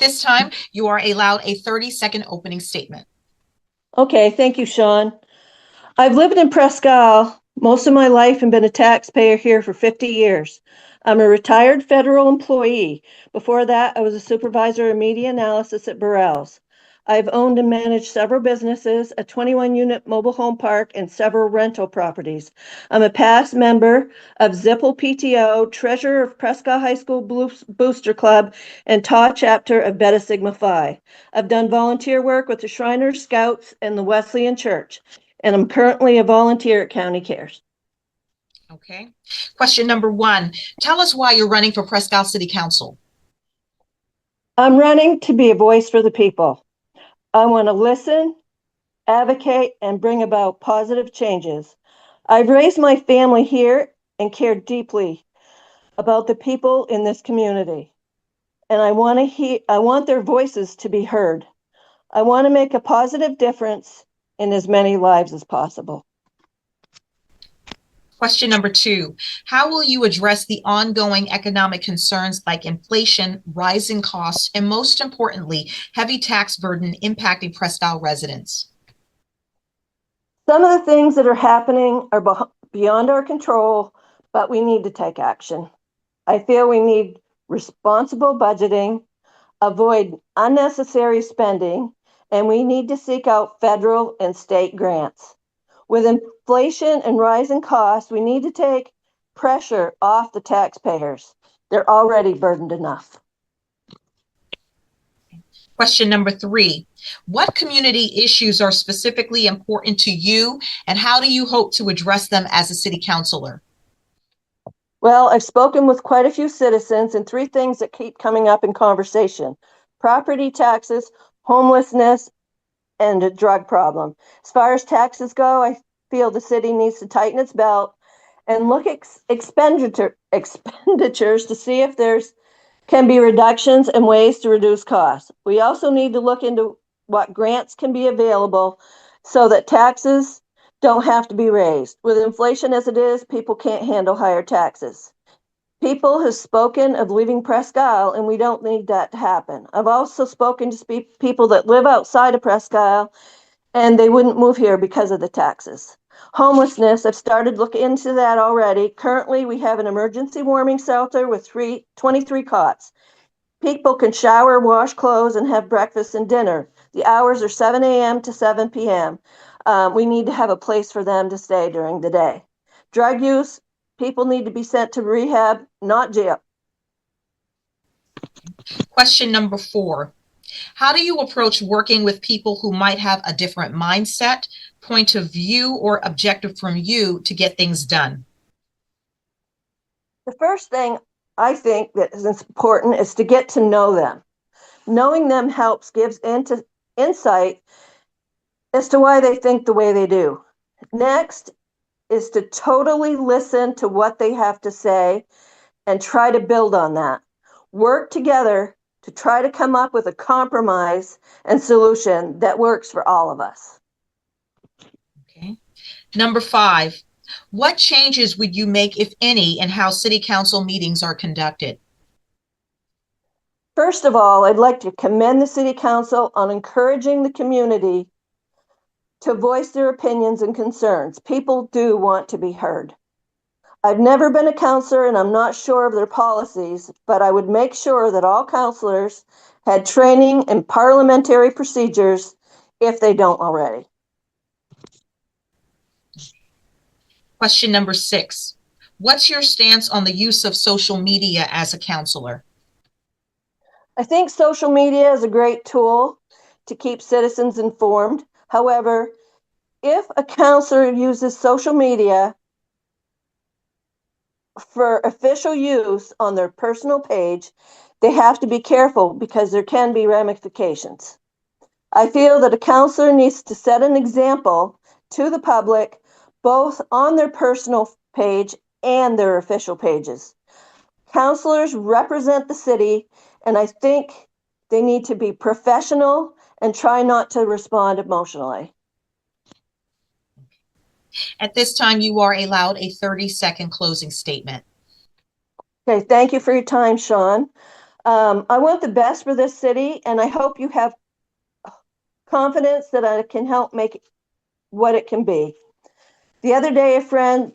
this time, you are allowed a 30-second opening statement. Okay, thank you, Sean. I've lived in Presque Isle most of my life and been a taxpayer here for 50 years. I'm a retired federal employee. Before that, I was a supervisor of media analysis at Burrell's. I've owned and managed several businesses, a 21-unit mobile home park, and several rental properties. I'm a past member of Zipple PTO, treasurer of Presque Isle High School Booster Club, and Tau chapter of Beta Sigma Phi. I've done volunteer work with the Shriners Scouts and the Wesleyan Church, and I'm currently a volunteer at County Cares. Okay. Question number 1. Tell us why you're running for Presque Isle City Council. I'm running to be a voice for the people. I want to listen, advocate, and bring about positive changes. I've raised my family here and care deeply about the people in this community. And I want their voices to be heard. I want to make a positive difference in as many lives as possible. Question number 2. How will you address the ongoing economic concerns like inflation, rising costs, and most importantly, heavy tax burden impacting Presque Isle residents? Some of the things that are happening are beyond our control, but we need to take action. I feel we need responsible budgeting, avoid unnecessary spending, and we need to seek out federal and state grants. With inflation and rising costs, we need to take pressure off the taxpayers. They're already burdened enough. Question number 3. What community issues are specifically important to you, and how do you hope to address them as a city councilor? Well, I've spoken with quite a few citizens, and 3 things that keep coming up in conversation: property taxes, homelessness, and a drug problem. As far as taxes go, I feel the city needs to tighten its belt and look at expenditures to see if can be reductions and ways to reduce costs. We also need to look into what grants can be available so that taxes don't have to be raised. With inflation as it is, people can't handle higher taxes. People have spoken of leaving Presque Isle, and we don't need that to happen. I've also spoken to people that live outside of Presque Isle, and they wouldn't move here because of the taxes. Homelessness, I've started looking into that already. Currently, we have an emergency warming shelter with 23 cots. People can shower, wash clothes, and have breakfast and dinner. The hours are 7 a.m. to 7 p.m. We need to have a place for them to stay during the day. Drug use, people need to be sent to rehab, not jail. Question number 4. How do you approach working with people who might have a different mindset, point of view, or objective from you to get things done? The first thing I think that is important is to get to know them. Knowing them gives insight as to why they think the way they do. Next is to totally listen to what they have to say and try to build on that. Work together to try to come up with a compromise and solution that works for all of us. Okay. Number 5, what changes would you make, if any, in how city council meetings are conducted? First of all, I'd like to commend the city council on encouraging the community to voice their opinions and concerns. People do want to be heard. I've never been a counselor and I'm not sure of their policies, but I would make sure that all counselors had training in parliamentary procedures if they don't already. Question number 6. What's your stance on the use of social media as a counselor? I think social media is a great tool to keep citizens informed. However, if a counselor uses social media for official use on their personal page, they have to be careful because there can be ramifications. I feel that a counselor needs to set an example to the public, both on their personal page and their official pages. Counselors represent the city, and I think they need to be professional and try not to respond emotionally. At this time, you are allowed a 30-second closing statement. Okay, thank you for your time, Sean. I want the best for this city, and I hope you have confidence that I can help make it what it can be. The other day, a friend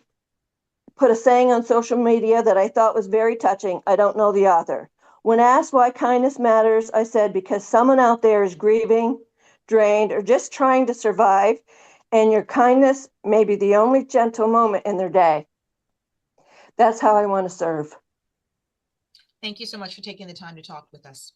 put a saying on social media that I thought was very touching. I don't know the author. When asked why kindness matters, I said, because someone out there is grieving, drained, or just trying to survive, and your kindness may be the only gentle moment in their day. That's how I want to serve. Thank you so much for taking the time to talk with us.